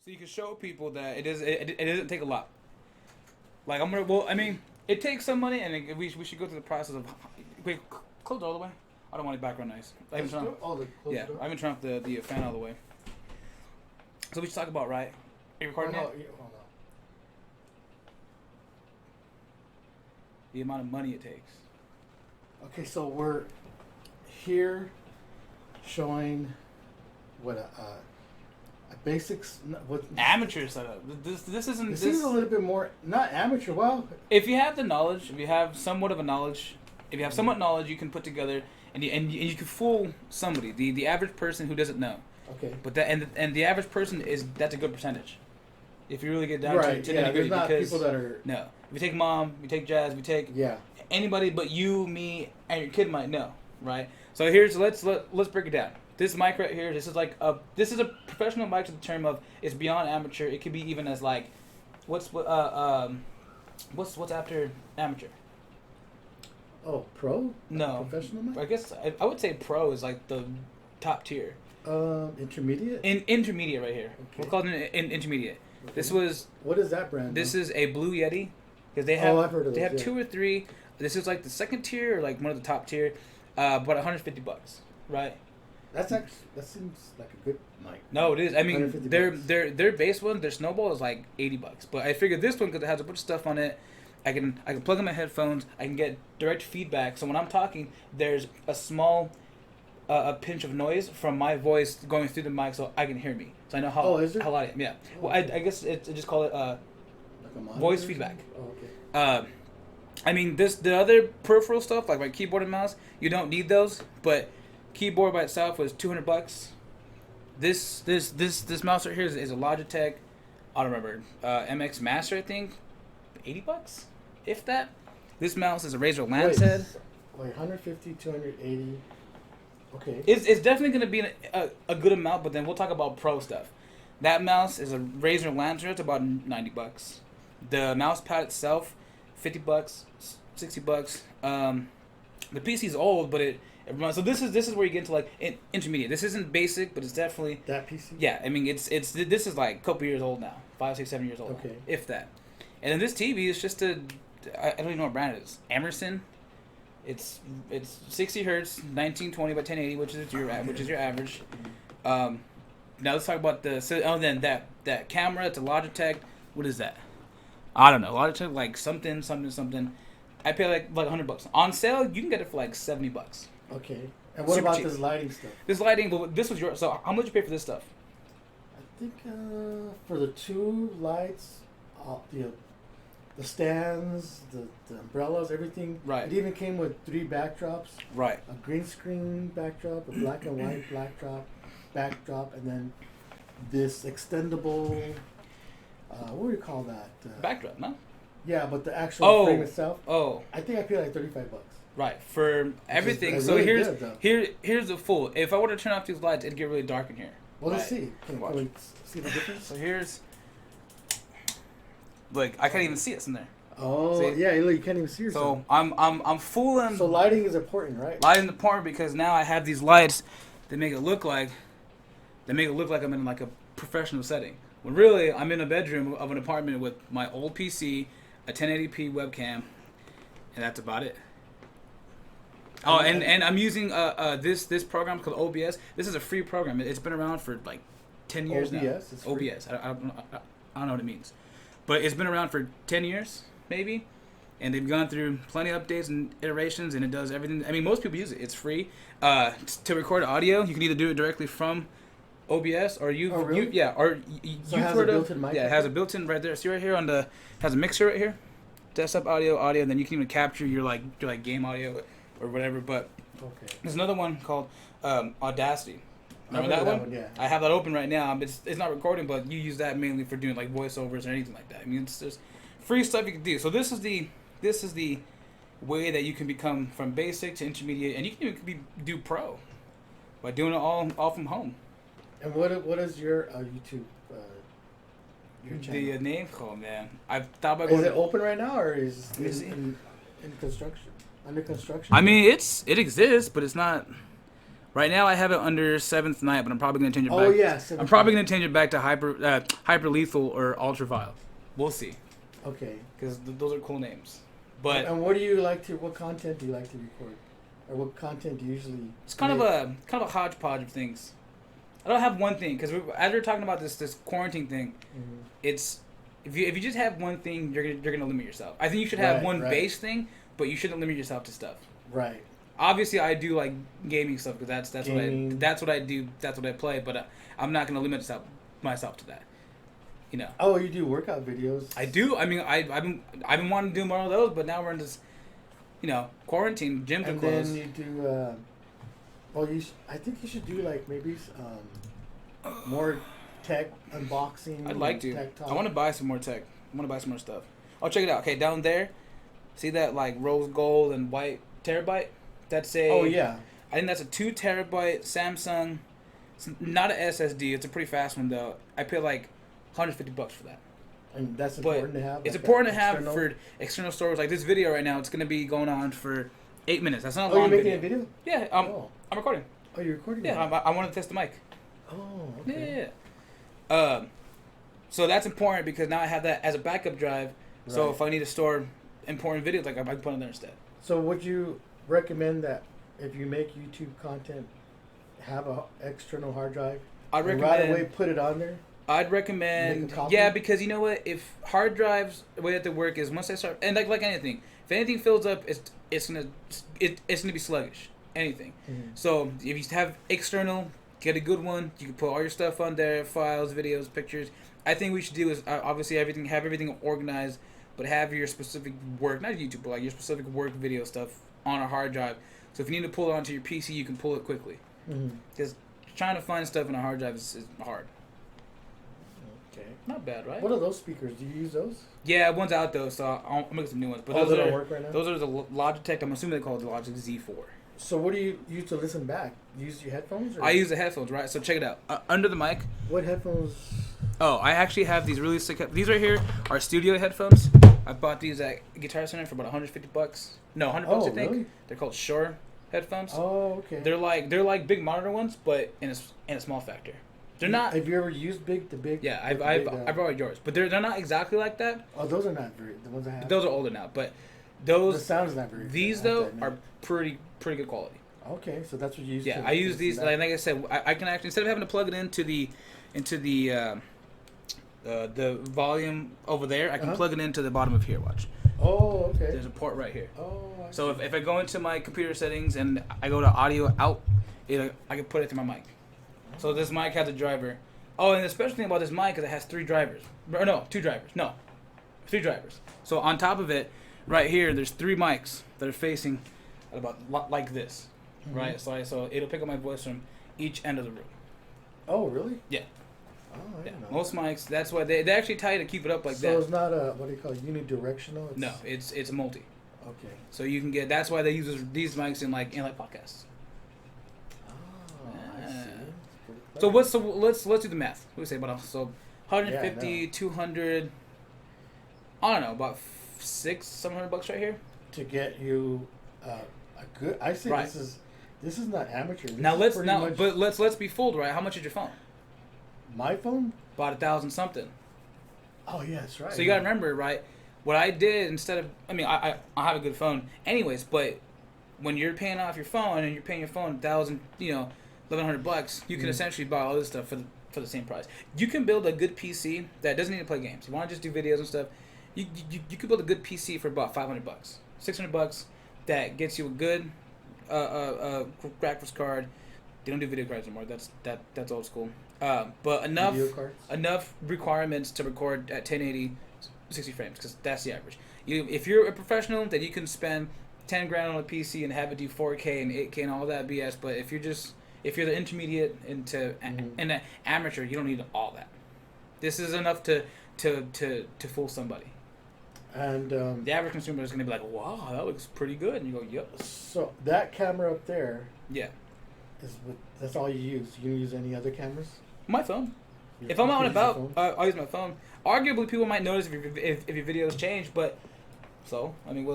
So you can show people that it doesn't take a lot. Like I'm gonna well I mean it takes some money and we should go through the process of wait close it all the way. I don't want any background noise. I haven't turned yeah I haven't turned off the fan all the way. So we should talk about right. Are you recording it? Hold on. The amount of money it takes. Okay, so we're here showing what a basics. What Amateur setup. This isn't This this. is a little bit more not amateur. Well, If you have the knowledge, if you have somewhat of a knowledge, if you have somewhat knowledge, you can put together and you can fool somebody. The average person who doesn't know. okay, But that and the average person that's a good percentage. If you really get down right? to Yeah, nitty-gritty, there's not because people that are. no. If you take mom, you take Jazz, we take Yeah. anybody but you, me, and your kid might know, right? So here's let's break it down. This mic right here, this is a professional mic to the term of it's beyond amateur. It could be even as like, what's after amateur? Oh, pro? No, Professional mic? I guess I would say pro is like the top tier. Intermediate. Intermediate right here. Okay. We'll call it an intermediate. Okay. This was What is that brand? this is a Blue Yeti because they have I've heard of they those, have yeah. 2 or 3. This is like the second tier or like one of the top tier, but $150, right? That's actually that seems like a good mic. No, it is. I mean, $150. their base one, their Snowball is like $80. But I figured this one because it has a bunch of stuff on it. I can plug in my headphones. I can get direct feedback. So when I'm talking, there's a small a pinch of noise from my voice going through the mic, so I can hear me. So I know how is there? how loud I am. Yeah. Oh. Well, I guess I just call it Like a monitor voice or something? feedback. Oh, okay. I mean, the other peripheral stuff like my keyboard and mouse, you don't need those. But keyboard by itself was $200. This mouse right here is a Logitech. I don't remember MX Master, I think, $80, if that. This mouse is a Razer Lance head. Wait, 150, 280. Okay. It's definitely going to be a good amount, but then we'll talk about pro stuff. That mouse is a Razer Lancer. It's about $90. The mouse pad itself, $50, $60. The PC's old, but it runs. So this is where you get into like intermediate. This isn't basic, but it's definitely That PC? yeah. I mean, this is like a couple years old now, 5, 6, 7 years old. Okay. Now, if that. And then this TV is just I don't even know what brand it is. Emerson. It's 60 hertz, 1920 by 1080, which is your average. Now let's talk about then that camera. It's a Logitech. What is that? I don't know. Logitech like something. I pay like $100 on sale. You can get it for like $70. Okay. And what Super about cheap. this lighting stuff? This lighting, but this was your. So how much you pay for this stuff? I think for the 2 lights, the stands, the umbrellas, everything. Right. It even came with 3 backdrops. Right. A green screen backdrop, a black and white backdrop, and then this extendable. What do you call that? Backdrop, no? Yeah, but the actual frame itself. Oh, I think I paid like $35. right. For everything. is So really here's good, though. here's the full. If I were to turn off these lights, it'd get really dark in here. Well, let's Right. see. Can Watch. we see the difference? So here's. Look, I can't even see it in there. Oh, See? yeah. Look, you can't even see yourself. So I'm fooling. So lighting is important, right? Lighting the part because now I have these lights that make it look like I'm in like a professional setting. When really I'm in a bedroom of an apartment with my old PC, a 1080p webcam, and that's about it. Oh, and I'm using this program called OBS. This is a free program. It's been around for like 10 years now. OBS? It's free? OBS. I don't know what it means, but it's been around for 10 years maybe. And they've gone through plenty of updates and iterations, and it does everything. I mean, most people use it. It's free. To record audio, you can either do it directly from OBS or Oh, really? you've So it has a built-in mic? yeah, it has a built-in right there. See right here has a mixer right here, desktop audio, and then you can even capture your game audio or whatever. But Okay. there's another one called Audacity. Remember I've that heard of one? Yeah. I have that open right now. It's not recording, but you use that mainly for doing like voiceovers or anything like that. I mean, there's free stuff you can do. So this is the way that you can become from basic to intermediate, and you can even do pro by doing it all from home. And what is your YouTube your channel? The name, oh man, I've thought about Is going. it open right now or is Let me it see. in construction? Under construction? I mean, it exists, but it's not. Right now, I have it under Seventh Night, but I'm probably gonna change it back. Oh yeah. I'm probably gonna change it back to hyper lethal or ultraviolet. We'll see, Okay. because those are cool names. But And what do you like to? What content do you like to record, or what content do you usually? it's kind of a hodgepodge of things. I don't have one thing because as we're talking about this quarantine thing, it's if you just have one thing, you're gonna limit yourself. I think you should have one base thing, but you shouldn't limit yourself to stuff. Right. Obviously, I do like gaming stuff because that's what I do. That's what I play. But I'm not gonna limit myself to that. You know. Oh, you do workout videos. I do. I mean, I've been wanting to do more of those, but now we're in this, quarantine. Gyms are closed. And then you do. Well, I think you should do like maybe more tech unboxing. I'd like to. Tech talk. I want to buy some more tech. I want to buy some more stuff. Oh, check it out. Okay, down there, see that like rose gold and white terabyte? That's a. Oh yeah. I think that's a 2 terabyte Samsung. It's not an SSD. It's a pretty fast one though. I paid like $150 for that. And that's important to have. It's important to have for external storage. Like this video right now, it's gonna be going on for 8 minutes. That's not a long you're video. making a video? Yeah. I'm recording. Oh, you're recording? Yeah. I want to test the mic. Oh. Okay. Yeah. So that's important because now I have that as a backup drive. Right. So if I need to store important videos, like I can put it there instead. So would you recommend that if you make YouTube content, have a external hard drive? I'd recommend right away put it on there. I'd recommend, yeah, because you know what? If hard drives, the way that they work is once I start, and like anything, if anything fills up, it's gonna be sluggish. Anything. Mm-hmm. So if you have external, get a good one. You can put all your stuff on there, files, videos, pictures. I think we should do is obviously have everything organized, but have your specific work, not YouTube, but like your specific work video stuff on a hard drive. So if you need to pull it onto your PC, you can pull it quickly. Because trying to find stuff in a hard drive is hard. Okay. Not bad, right? What are those speakers? Do you use those? Yeah, one's out though, so I'm gonna get some new ones. But those don't work right now? Those are the Logitech. I'm assuming they call it the Logitech Z4. So what do you use to listen back? You use your headphones? Or? I use the headphones, right? So check it out. Under the mic. What headphones? Oh, I actually have these really sick. These right here are studio headphones. I bought these at Guitar Center for about $150. No, $100 I think. Really? They're called Shure headphones. Oh, okay. They're like big monitor ones, but in a small factor. They're not. Have you ever used the big? Yeah, I've borrowed yours, but they're not exactly like that. Oh, those are not very. The ones I have. Those are older now, but those. The sound's not very. These though are pretty good quality. Okay, so that's what you use. Yeah, I use these. Like I said, I can actually, instead of having to plug it into the volume over there, I can plug it into the bottom of here. Watch. Oh, okay. There's a port right here. Oh. So if I go into my computer settings and I go to audio out, I can put it through my mic. So this mic has a driver. Oh, and the special thing about this mic is it has 3 drivers. Or no, 2 drivers. No, 3 drivers. So on top of it, right here, there's 3 mics that are facing at about like this, right? So it'll pick up my voice from each end of the room. Oh, really? Yeah. Oh, I didn't know. Most mics, that's why they actually tell you to keep it up like that. So it's not a, what do you call it, unidirectional? No, it's a multi. Okay. So you can get, that's why they use these mics in like podcasts. I see. So let's do the math. What do we say about so 150, 200. I don't know, about $600-700 right here to get you a good. I say right. This is not amateur. Let's be fooled, right? How much is your phone? My phone? About $1,000 something. Oh yeah, that's right. So you gotta remember, right? What I did instead of, I mean, I have a good phone, anyways. But when you're paying off your phone and you're paying your phone $1,000, $1,100, you can essentially buy all this stuff for the same price. You can build a good PC that doesn't need to play games. You want to just do videos and stuff. You could build a good PC for about $500, $600 that gets you a good graphics card. They don't do video cards anymore. That's old school. But enough requirements to record at 1080, 60 frames, because that's the average. If you're a professional, then you can spend $10,000 on a PC and have it do 4K and 8K and all that BS. But if you're the intermediate into and an amateur, you don't need all that. This is enough to fool somebody. And the average consumer is going to be like, "Wow, that looks pretty good," and you go, "Yep." So that camera up there, yeah, that's all you use. You don't use any other cameras? My phone. If I'm out and about, I'll use my phone. Arguably, people might notice if your videos change, but So I mean,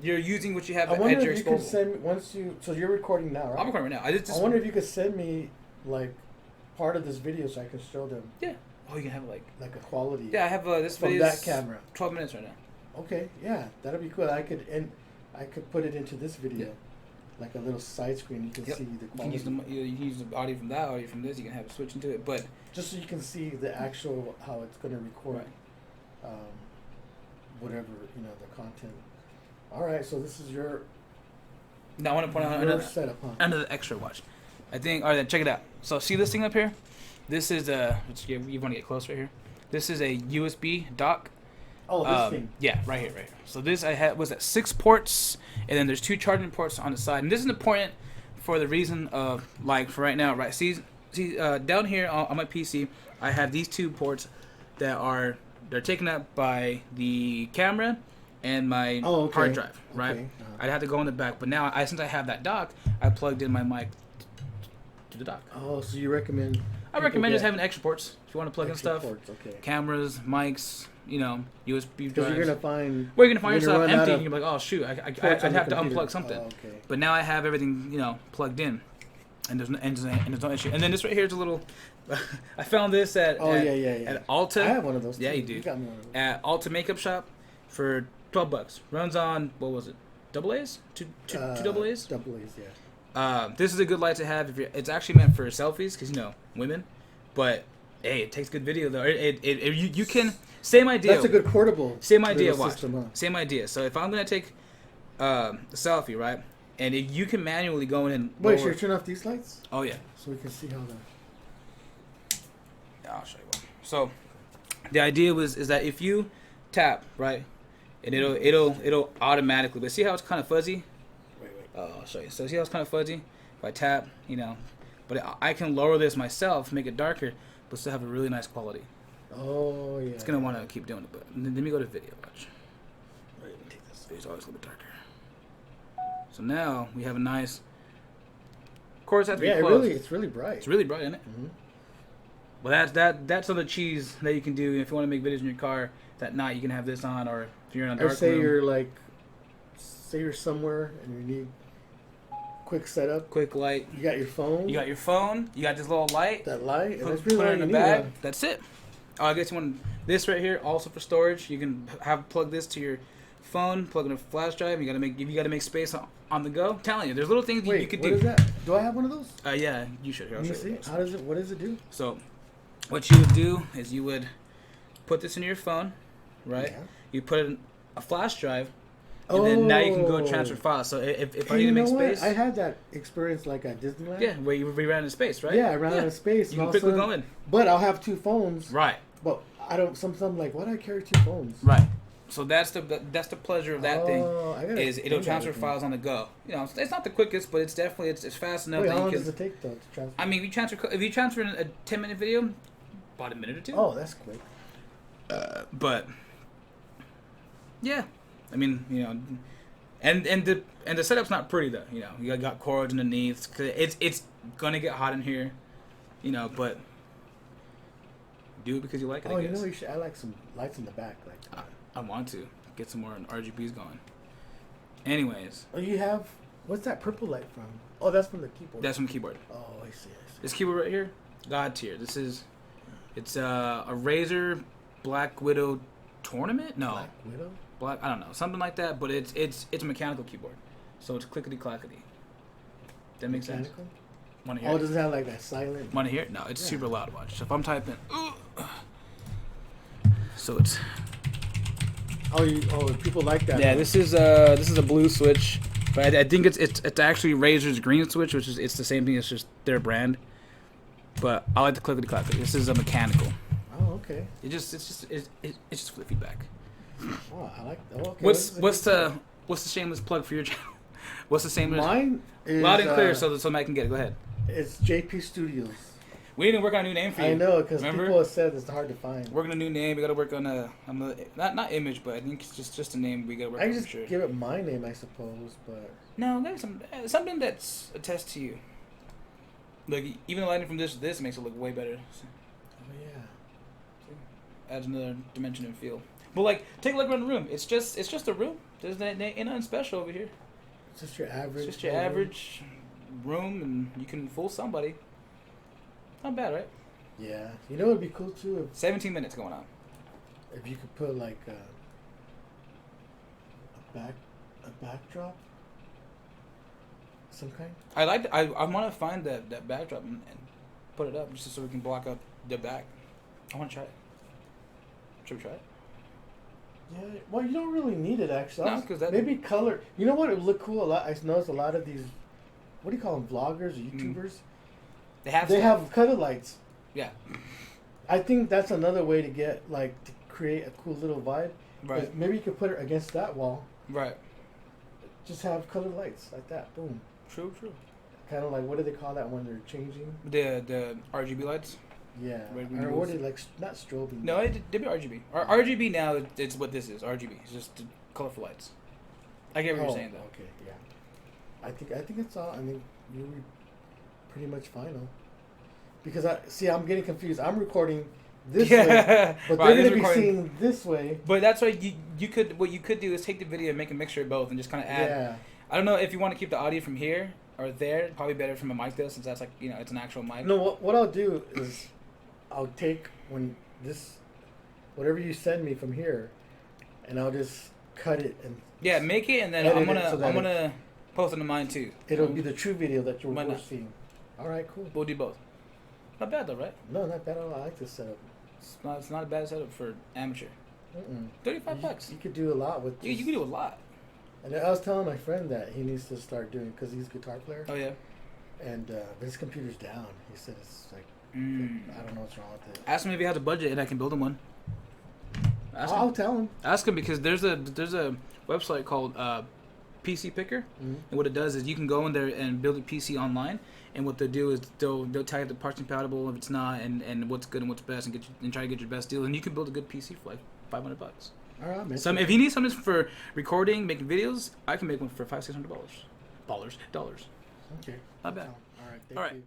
you're using what you have I at wonder your if you could disposal. send me once you. So you're recording now, right? I'm recording right now. I wonder if you could send me like part of this video so I can show them Yeah. Oh, you can have like a quality. Yeah, I have this from video. that camera. 12 minutes right now. Okay, yeah, that'd be cool. I could put it into this video, Yeah. like a little side screen. You can Yep. see the You can quality. you can use the audio from that, audio from this. You can have it switch into it, but Just so you can see the actual how it's gonna record, Right. whatever the content. All right, so this is your now I want to point out your setup, huh? another extra watch. I think. All right, then check it out. So see this thing up here? This is you want to get close right here. This is a USB dock. Oh, this thing. Yeah, right here. So this I had was at 6 ports, and then there's 2 charging ports on the side. And this is important for the reason of like for right now, right? See, down here on my PC, I have these 2 ports they're taken up by the camera and my hard drive, right? Okay. I'd have to go in the back, but now since I have that dock, I plugged in my mic to the dock. Oh, so you recommend? I recommend just having extra ports if you want to plug in extra stuff, ports, okay. cameras, mics, USB Because drives. you're gonna find. Well, you're gonna find yourself run out empty, of and you're like, oh shoot, I'd ports have on to the computer. unplug something. Oh, okay. But now I have everything, plugged in, and there's no issue. And then this right here is a little. I found this at at Ulta. I have one of those. Yeah, too. you do. got me one of those. At Ulta Makeup Shop for $12. Runs on what was it? Double A's? Two double A's? Double A's, yeah. This is a good light to have. It's actually meant for selfies because women. But hey, it takes good video though. You can same idea. That's a good portable. Same idea. little Watch. system, huh? Same idea. So if I'm gonna take a selfie, right, and you can manually go in and Wait, lower- should we turn off these lights Oh yeah. so we can see how the? Yeah, I'll show you one. So the idea is that if you tap right, and it'll automatically. But see how it's kind of fuzzy? Wait. I'll show you. So see how it's kind of fuzzy? If I tap, but I can lower this myself, make it darker, but still have a really nice quality. Oh yeah. It's gonna want to keep doing it. But let me go to video. Watch. Wait, let me take this. Video's always a little bit darker. So now we have a nice. Of course, have to be close. It's really bright. It's really bright, isn't it? Mm-hmm. Well, that's other cheese that you can do if you want to make videos in your car. That night you can have this on, or if you're in a dark Or say room. you're somewhere and you need quick setup. Quick light. You got your phone. You got your phone. You got this little light. that light. And Put, that's put really it all in you the need, bag. huh? That's it. Oh, I guess you want this right here also for storage. You can plug this to your phone, plug in a flash drive. You gotta make space on the go. I'm telling you, there's little things Wait, you could what do. is that? Do I have one of those? Yeah, you should. Here, I'll Let me show you see. those. What does it do? So, what you would do is you would put this in your phone, right? Yeah. You put it in a flash drive, and then now you can go transfer files. So if I need to make space, I had that experience like at Disneyland. yeah, where you ran out of space, right? Yeah, I ran out of space. You and can all of a quickly sudden- go in. But I'll have 2 phones. Right, But I don't. Sometimes like, why do I carry 2 phones? right. So that's the pleasure of that thing. I gotta Is it'll do that transfer again. files on the go. It's not the quickest, but it's definitely it's fast enough Wait, that how you long can. does it take though to transfer? I mean, if you transfer in a 10-minute video, about a minute or 2. Oh, that's quick. But yeah, I mean, and the setup's not pretty though. You got cords underneath. 'Cause it's gonna get hot in here, but do it because you like it. Oh, I guess. you should add like some lights in the back, like. I want to get some more RGBs going. Anyways, Oh, you have. What's that purple light from? Oh, that's from the keyboard. that's from keyboard. Oh, I see. This keyboard right here, God tier. It's a Razer Black Widow tournament. No, Black Widow. Black. I don't know, something like that. But it's a mechanical keyboard, so it's clickety clackety. That makes sense. Mechanical? Want to hear? Oh, it? does it have like that silent? Want to hear? It? No, it's Yeah. super loud. Watch. So if I'm typing, so it's People like that. yeah. huh? This is a blue switch, but I think it's actually Razer's green switch, which is it's the same thing. It's just their brand. But I like the clickety clackety. This is a mechanical. Oh, okay. It's just for the feedback. Oh, I like. Oh, okay. What's the shameless plug for your channel? What's the shameless? Mine is Loud and clear, so I can get it. Go ahead. it's JP Studios. We need to work on a new name for you. I know because Remember? people have said it's hard to find. Working a new name. We got to work on a not image, but I think it's just a name we got to work I on just for sure. give it my name, I suppose, but No, maybe something that's attest to you. Like even the lighting from this to this makes it look way better. oh yeah. Adds another dimension and feel. But like, take a look around the room. It's just a room. There's ain't nothing special over here. It's just your average. It's just your average room, and you can fool somebody. Not bad, right? Yeah. You know what'd be cool too 17 minutes going on. if you could put like a backdrop, some kind. I want to find that backdrop and put it up just so we can block out the back. I want to try it. Should we try it? Yeah. Well, you don't really need it actually. No, 'cause that- maybe color. You know what? It would look cool a lot. I noticed a lot of these. What do you call them? Vloggers or YouTubers? They have. They stuff. have color lights. Yeah. I think that's another way to get like to create a cool little vibe. Right. Maybe you could put it against that wall. Right. Just have colored lights like that. Boom. True. Kind of like, what do they call that when they're changing? The RGB lights. Yeah. Red, Or green, what blue. they like not strobing. No, it'd be RGB. RGB now, it's what this is. RGB. It's just colorful lights. I get what you're saying, though. Okay, yeah. I think it's all. I mean, you're pretty much final. Because I'm getting confused. I'm recording this way, but Right, they're this gonna be recording- seeing this way. But that's why you could what you could do is take the video and make a mixture of both and just kind of add. Yeah. I don't know if you want to keep the audio from here or there. Probably better from a mic though, since that's like it's an actual mic. No, what I'll do is, I'll take whatever you send me from here, and I'll just cut it and Yeah, make it and then Edit I'm it gonna so that I'm gonna post it to mine too. it'll be the true video that Why you're not? seeing. All right, cool. We'll do both. Not bad though, right? No, not bad at all. I like this setup. It's not a bad setup for amateur. Mm-mm. $35. You could do a lot with. You This. can do a lot. And I was telling my friend that he needs to start doing because he's a guitar player, Oh yeah. and his computer's down. He said it's like I don't know what's wrong with it. Ask him if he has a budget and I can build him one. Ask him. I'll tell him. Ask him because there's a website called PC Picker, and what it does is you can go in there and build a PC online, and what they'll do is they'll tell you the parts compatible if it's not, and what's good and what's best, and try to get your best deal, and you can build a good PC for like $500. All right, man. If you need something for recording, making videos, I can make one for $500-$600. Dollars. Okay. Not bad. All right. Thank All right. you.